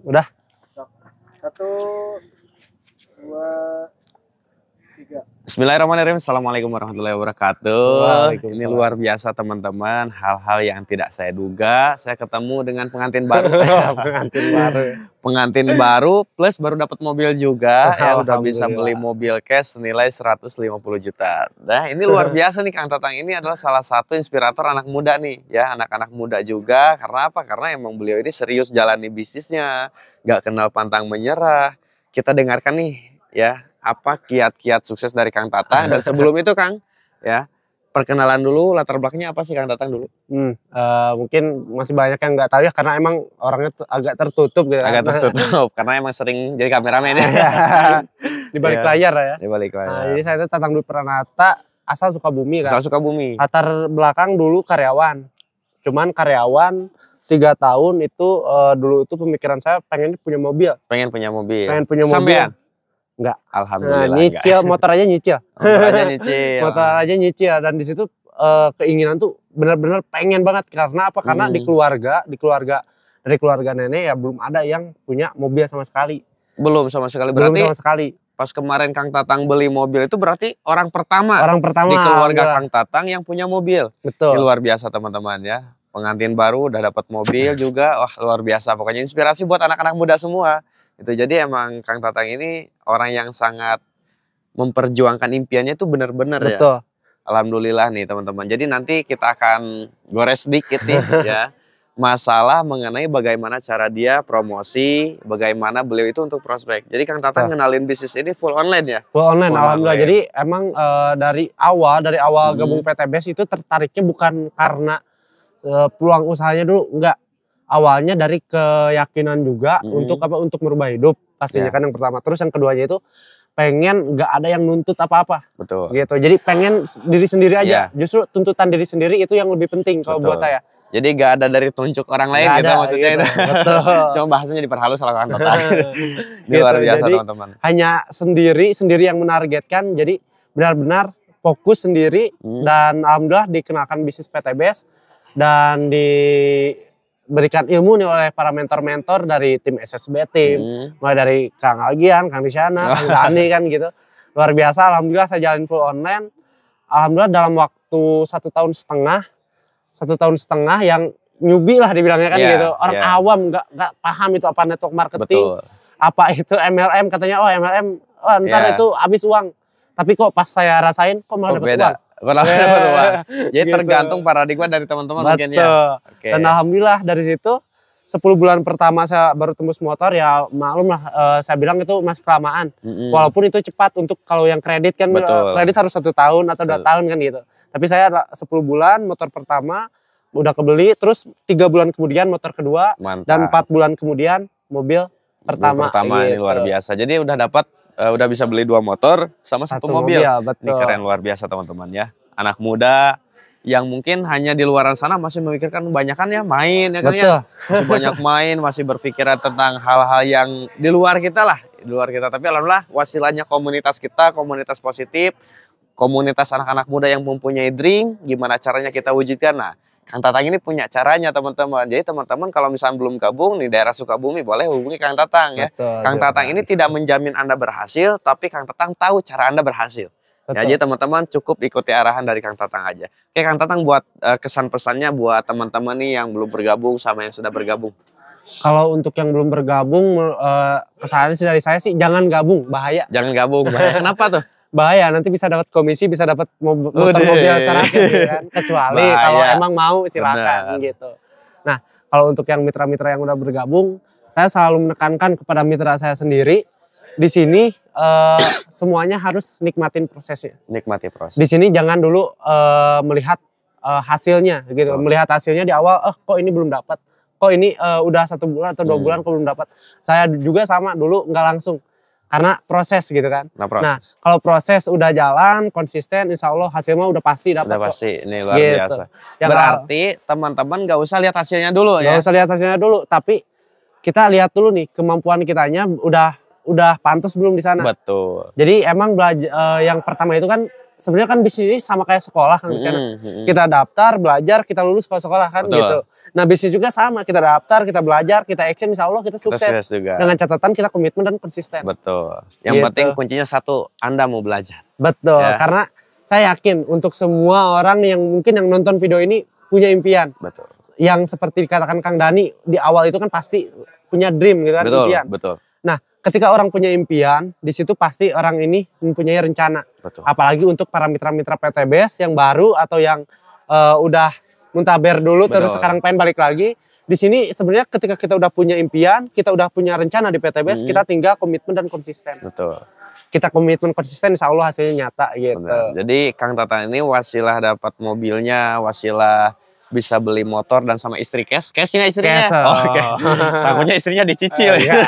Udah. Satu, dua, tiga. Bismillahirrahmanirrahim. Assalamualaikum warahmatullahi wabarakatuh. Ini luar biasa teman-teman. Hal-hal yang tidak saya duga. Saya ketemu dengan pengantin baru. Pengantin baru plus baru dapat mobil juga. Ya udah bisa beli mobil cash senilai 150 juta. Nah ini luar biasa nih Kang Tatang. Ini adalah salah satu inspirator anak muda nih. Ya anak-anak muda juga. Karena apa? Karena emang beliau ini serius jalani bisnisnya. Gak kenal pantang menyerah. Kita dengarkan nih ya. Apa kiat-kiat sukses dari Kang Tatang. Dan sebelum itu Kang, ya perkenalan dulu, latar belakangnya apa sih Kang Tatang dulu? Mungkin masih banyak yang nggak tahu ya, karena emang orangnya agak tertutup gitu. Agak tertutup, karena emang sering jadi kameramen ya. Di balik layar ya. Di balik layar. Nah, jadi saya itu Tatang Dwi Pranata, asal Sukabumi kan. Asal Sukabumi. Latar belakang dulu karyawan. Cuman karyawan 3 tahun itu dulu itu pemikiran saya pengen punya mobil. Pengen punya mobil. Pengen punya mobil. Sampean? Enggak. Alhamdulillah. Nah, nyicil, motor aja nyicil. Motor aja nyicil. Motor aja nyicil. Dan di situ keinginan tuh benar-benar pengen banget. Karena apa? Karena dari keluarga nenek ya belum ada yang punya mobil sama sekali. Belum sama sekali. Berarti belum sama sekali. Pas kemarin Kang Tatang beli mobil itu berarti orang pertama di keluarga Kang Tatang yang punya mobil. Betul. Ini luar biasa teman-teman ya. Pengantin baru udah dapat mobil juga. Wah luar biasa. Pokoknya inspirasi buat anak-anak muda semua. Itu jadi emang Kang Tatang ini orang yang sangat memperjuangkan impiannya itu benar-benar ya. Betul. Alhamdulillah nih teman-teman. Jadi nanti kita akan gores sedikit nih ya. Masalah mengenai bagaimana cara dia promosi, bagaimana beliau itu untuk prospek. Jadi Kang Tatang ngenalin bisnis ini full online ya? Full online, alhamdulillah. Jadi emang dari awal gabung PTBS itu tertariknya bukan karena peluang usahanya dulu, enggak. Awalnya dari keyakinan juga untuk merubah hidup pastinya kan yang pertama. Terus yang keduanya itu pengen nggak ada yang nuntut apa-apa. Betul. Gitu. Jadi pengen diri sendiri aja. Justru tuntutan diri sendiri itu yang lebih penting kalau buat saya. Jadi gak ada dari tunjuk orang lain gitu maksudnya itu. Betul. Cuma bahasanya diperhalus kalau Kang Tatang. Luar biasa teman-teman. Hanya sendiri yang menargetkan. Jadi benar-benar fokus sendiri dan alhamdulillah dikenalkan bisnis PTBS dan diberikan ilmu nih oleh para mentor-mentor dari tim SSB tim, mulai dari Kang Algian, Kang Disyana, Kang Dani kan gitu. Luar biasa, alhamdulillah saya jalin full online. Alhamdulillah dalam waktu 1,5 tahun yang newbie lah dibilangnya kan gitu. Orang awam nggak paham itu apa network marketing, apa itu MLM, katanya MLM, ntar itu habis uang. Tapi kok pas saya rasain kok malah dapat uang. Jadi gitu. Tergantung paradigma dari teman-teman mungkin ya. Dan alhamdulillah dari situ 10 bulan pertama saya baru tembus motor ya maklum lah saya bilang itu masih kelamaan. Walaupun itu cepat untuk kalau yang kredit kan kredit harus 1 tahun atau 2 tahun kan gitu. Tapi saya 10 bulan motor pertama udah kebeli, terus 3 bulan kemudian motor kedua. Mantap. Dan 4 bulan kemudian mobil pertama gitu. Ini luar biasa. Jadi udah dapat udah bisa beli 2 motor sama 1 mobil. Ini keren luar biasa teman-teman ya. Anak muda yang mungkin hanya di luar sana masih memikirkan kebanyakan ya main ya kan ya. Masih banyak main, masih berpikiran tentang hal-hal yang di luar kita lah. Di luar kita. Tapi alhamdulillah wasilahnya komunitas kita, komunitas positif, komunitas anak-anak muda yang mempunyai dream, gimana caranya kita wujudkan. Nah, Kang Tatang ini punya caranya teman-teman. Jadi teman-teman kalau misalnya belum gabung di daerah Sukabumi boleh hubungi Kang Tatang ya. Kang Tatang ini tidak menjamin Anda berhasil, tapi Kang Tatang tahu cara Anda berhasil. Ya, jadi teman-teman cukup ikuti arahan dari Kang Tatang aja. Oke Kang Tatang buat kesan pesannya buat teman-teman nih yang belum bergabung sama yang sudah bergabung. Kalau untuk yang belum bergabung, kesannya sih dari saya sih jangan gabung, bahaya. Jangan gabung, bahaya. Kenapa tuh? Bahaya, nanti bisa dapat komisi, bisa dapat motor mobil 100 kan. Kecuali kalau emang mau silakan gitu. Nah, kalau untuk yang mitra-mitra yang udah bergabung, saya selalu menekankan kepada mitra saya sendiri, di sini semuanya harus nikmatin prosesnya. Nikmati proses. Di sini jangan dulu melihat hasilnya gitu. Melihat hasilnya di awal, kok ini belum dapat. Kok ini udah 1 bulan atau 2 bulan kok belum dapat. Saya juga sama dulu nggak langsung. Karena proses gitu kan. Nah kalau proses udah jalan, konsisten, insya Allah hasilnya udah pasti dapat. Udah pasti, ini luar biasa. Berarti teman-teman gak usah lihat hasilnya dulu ya? Gak usah lihat hasilnya dulu, tapi kita lihat dulu nih kemampuan kitanya udah pantas belum di sana. Betul. Jadi emang belajar yang pertama itu kan sebenarnya kan bisnis ini sama kayak sekolah kan. Kita daftar, belajar, kita lulus sekolah kan gitu. Nah bisnis juga sama, kita daftar, kita belajar, kita action, insya Allah kita sukses. juga. Dengan catatan kita komitmen dan konsisten. Betul. Yang Gitu. penting kuncinya satu, Anda mau belajar. Betul, Ya. karena saya yakin untuk semua orang yang mungkin yang nonton video ini punya impian. Betul. Yang seperti dikatakan Kang Dani, di awal itu kan pasti punya dream gitu kan, Betul, impian. betul. Nah ketika orang punya impian, di situ pasti orang ini mempunyai rencana. Betul. Apalagi untuk para mitra-mitra PTBS yang baru atau yang udah muntaber dulu terus Betul. sekarang pengen balik lagi. Di sini sebenarnya ketika kita udah punya impian, kita udah punya rencana di PTBS, kita tinggal komitmen dan konsisten. Betul. Kita komitmen konsisten, insya Allah hasilnya nyata gitu. Benar. Jadi Kang Tatang ini wasilah dapat mobilnya, wasilah bisa beli motor dan sama istri cash nggak istrinya? Cash, Oh, oke. Takutnya istrinya dicicil. Iya.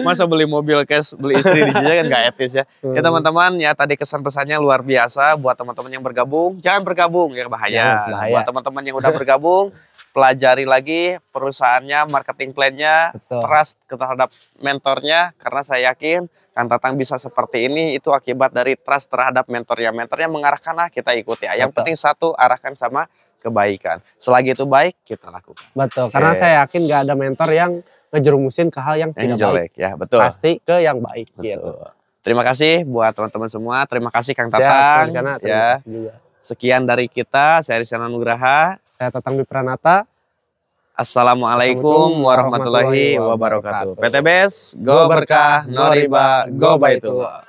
Masa beli mobil cash, beli istri dicicil kan nggak etis ya. Ya teman-teman, ya tadi kesan pesannya luar biasa buat teman-teman yang bergabung. Jangan bergabung ya, bahaya. Bahaya. Buat teman-teman yang udah bergabung, pelajari lagi perusahaannya, marketing plan-nya, Betul. trust terhadap mentornya, karena saya yakin Kang Tatang bisa seperti ini itu akibat dari trust terhadap mentornya. Mentornya mengarahkan, kita ikuti. Yang Betul. penting satu, arahkan sama kebaikan. Selagi itu baik, kita lakukan. Betul, karena Oke. saya yakin gak ada mentor yang ngejerumusin ke hal yang Yang tidak baik. jelek ya, betul. Pasti ke yang baik Betul. gitu. Terima kasih buat teman-teman semua. Terima kasih Kang Siap, Tatang. Kang Isyana, terima Ya. kasih juga. Sekian dari kita, saya Rizana Nugraha. Saya Tatang Pranata. Assalamualaikum warahmatullahi wabarakatuh. PTBS, go berkah, no riba, go baitullah.